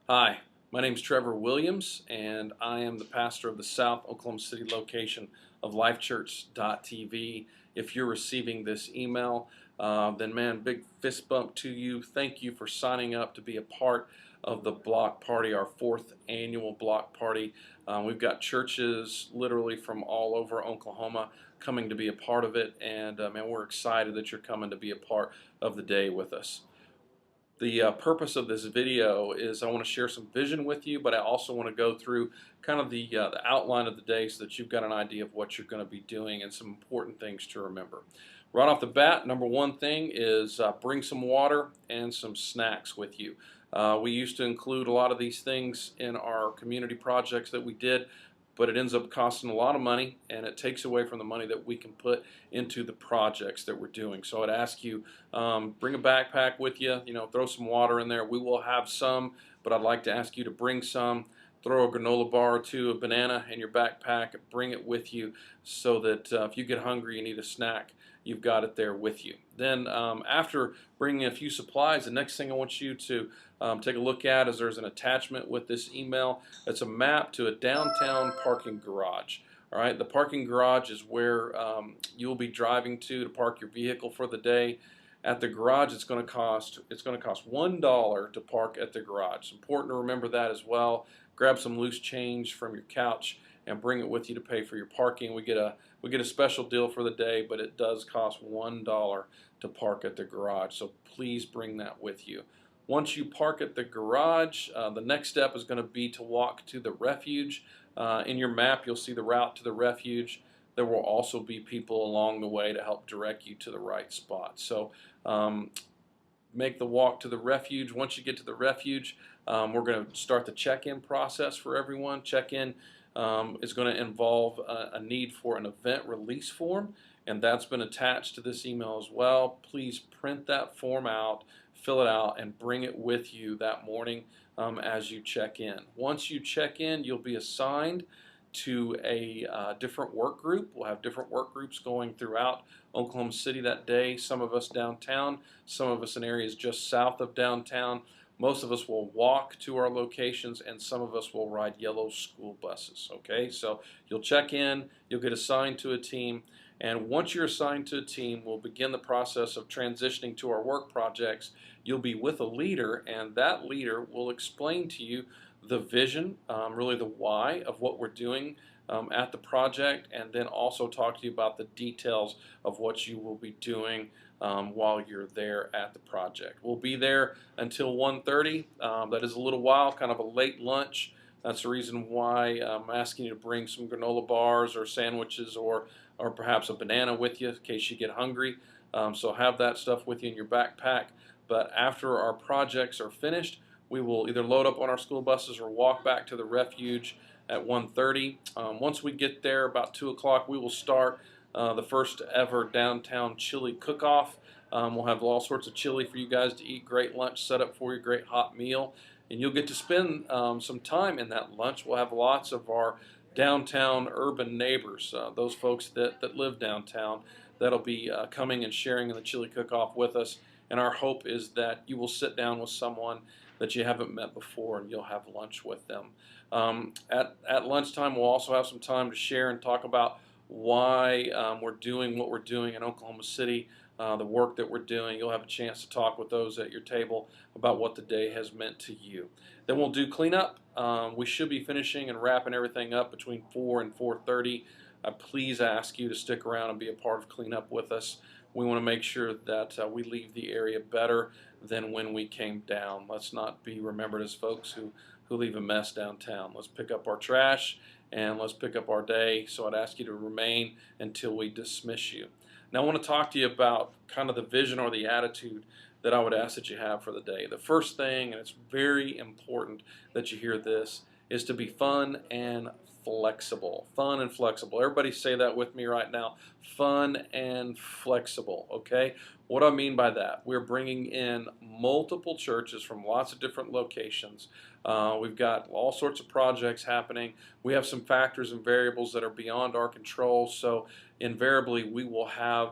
Hi, my name is Trevor Williams, and I am the pastor of the South Oklahoma City location of LifeChurch.tv. If you're receiving this email, then man, big fist bump to you. Thank you for signing up to be a part of the block party, our fourth annual block party. We've got churches literally from all over Oklahoma coming to be a part of it, and man, we're excited that you're coming to be a part of the day with us. The purpose of this video is I want to share some vision with you, but I also want to go through kind of the outline of the day so that you've got an idea of what you're going to be doing and some important things to remember. Right off the bat, number one thing is bring some water and some snacks with you. We used to include a lot of these things in our community projects that we did, but it ends up costing a lot of money, and it takes away from the money that we can put into the projects that we're doing. So I'd ask you, bring a backpack with you, throw some water in there. We will have some, but I'd like to ask you to bring some. Throw a granola bar or two, a banana in your backpack, bring it with you so that if you get hungry, you need a snack, you've got it there with you. Then after bringing a few supplies, the next thing I want you to take a look at is there's an attachment with this email. It's a map to a downtown parking garage. All right, the parking garage is where you'll be driving to park your vehicle for the day. At the garage, it's going to cost $1 to park at the garage. It's important to remember that as well. Grab some loose change from your couch and bring it with you to pay for your parking. We get a special deal for the day, but it does cost $1 to park at the garage. So please bring that with you. Once you park at the garage, the next step is going to be to walk to the refuge. In your map, you'll see the route to the refuge. There will also be people along the way to help direct you to the right spot. So make the walk to the refuge. Once you get to the refuge, we're going to start the check-in process for everyone. Check-in is going to involve a need for an event release form, and that's been attached to this email as well. Please print that form out, fill it out, and bring it with you that morning as you check in. Once you check in, you'll be assigned to a different work group. We'll have different work groups going throughout Oklahoma City that day. Some of us downtown, some of us in areas just south of downtown. Most of us will walk to our locations, and some of us will ride yellow school buses. Okay, so you'll check in, you'll get assigned to a team, and once you're assigned to a team, we'll begin the process of transitioning to our work projects. You'll be with a leader, and that leader will explain to you the vision, really the why of what we're doing at the project, and then also talk to you about the details of what you will be doing while you're there at the project. We'll be there until 1:30. That is a little while, kind of a late lunch. That's the reason why I'm asking you to bring some granola bars or sandwiches or perhaps a banana with you in case you get hungry. So have that stuff with you in your backpack. But after our projects are finished, we will either load up on our school buses or walk back to the refuge at 1:30. Once we get there about 2 o'clock, we will start the first ever downtown chili cook-off. We'll have all sorts of chili for you guys to eat, great lunch set up for you, great hot meal, and you'll get to spend some time in that lunch. We'll have lots of our downtown urban neighbors, those folks that live downtown, that'll be coming and sharing in the chili cook-off with us. And our hope is that you will sit down with someone that you haven't met before and you'll have lunch with them. At lunchtime, we'll also have some time to share and talk about why we're doing what we're doing in Oklahoma City, the work that we're doing. You'll have a chance to talk with those at your table about what the day has meant to you. Then we'll do cleanup. We should be finishing and wrapping everything up between 4 and 4:30. Please ask you to stick around and be a part of cleanup with us. We want to make sure that we leave the area better than when we came down. Let's not be remembered as folks who leave a mess downtown. Let's pick up our trash and let's pick up our day. So I'd ask you to remain until we dismiss you. Now I want to talk to you about kind of the vision or the attitude that I would ask that you have for the day. The first thing, and it's very important that you hear this, is to be fun and flexible. Fun and flexible. Everybody say that with me right now. Fun and flexible, okay? What do I mean by that? We're bringing in multiple churches from lots of different locations. We've got all sorts of projects happening. We have some factors and variables that are beyond our control, so invariably we will have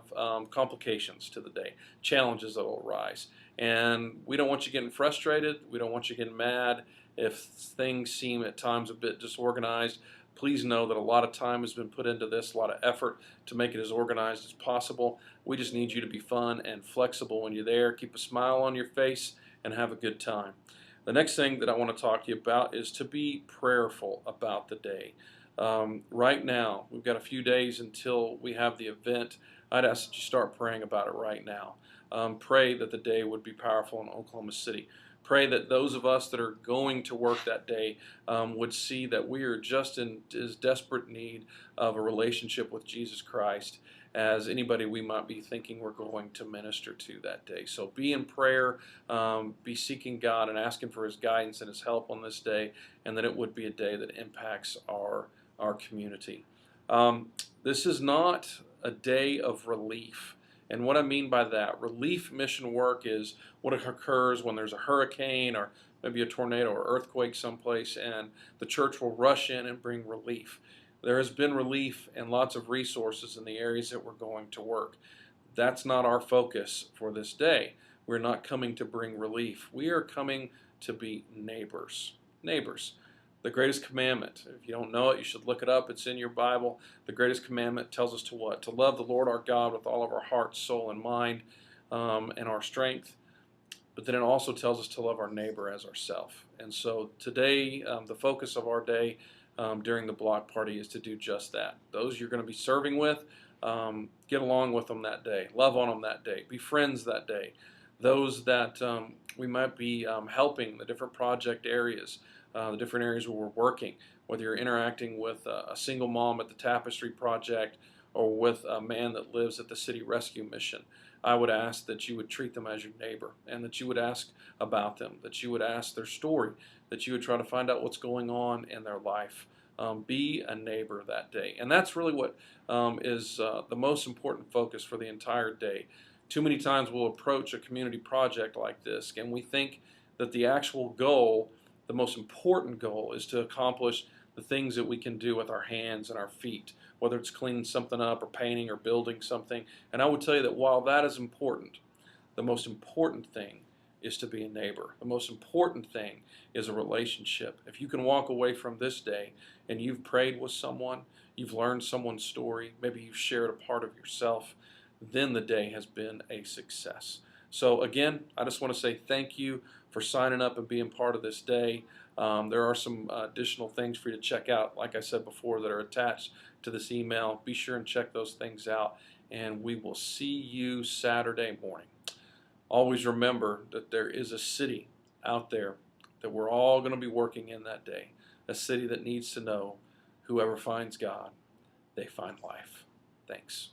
complications to the day, challenges that will arise. And we don't want you getting frustrated. We don't want you getting mad if things seem at times a bit disorganized. Please know that a lot of time has been put into this, a lot of effort to make it as organized as possible. We just need you to be fun and flexible when you're there. Keep a smile on your face and have a good time. The next thing that I want to talk to you about is to be prayerful about the day. Right now, we've got a few days until we have the event. I'd ask that you start praying about it right now. Pray that the day would be powerful in Oklahoma City. Pray that those of us that are going to work that day would see that we are just in as desperate need of a relationship with Jesus Christ as anybody we might be thinking we're going to minister to that day. So be in prayer, be seeking God and asking for His guidance and His help on this day, and that it would be a day that impacts our community. This is not a day of relief. And what I mean by that, relief mission work is what occurs when there's a hurricane or maybe a tornado or earthquake someplace, and the church will rush in and bring relief. There has been relief and lots of resources in the areas that we're going to work. That's not our focus for this day. We're not coming to bring relief. We are coming to be neighbors. Neighbors. The greatest commandment, if you don't know it, you should look it up. It's in your Bible. The greatest commandment tells us to what? To love the Lord our God with all of our heart, soul, and mind, and our strength. But then it also tells us to love our neighbor as ourselves. And so today, the focus of our day during the block party is to do just that. Those you're going to be serving with, get along with them that day. Love on them that day. Be friends that day. Those that we might be helping, the different project areas, the different areas where we're working, whether you're interacting with a single mom at the Tapestry Project or with a man that lives at the City Rescue Mission. I would ask that you would treat them as your neighbor, and that you would ask about them, that you would ask their story, that you would try to find out what's going on in their life. Be a neighbor that day. And that's really what is the most important focus for the entire day. Too many times we'll approach a community project like this and we think that the actual goal, the most important goal, is to accomplish the things that we can do with our hands and our feet, whether it's cleaning something up or painting or building something. And I would tell you that while that is important, the most important thing is to be a neighbor. The most important thing is a relationship. If you can walk away from this day and you've prayed with someone, you've learned someone's story, maybe you've shared a part of yourself, then the day has been a success. So again, I just want to say thank you for signing up and being part of this day. There are some additional things for you to check out, like I said before, that are attached to this email. Be sure and check those things out, and we will see you Saturday morning. Always remember that there is a city out there that we're all going to be working in that day, a city that needs to know whoever finds God, they find life. Thanks.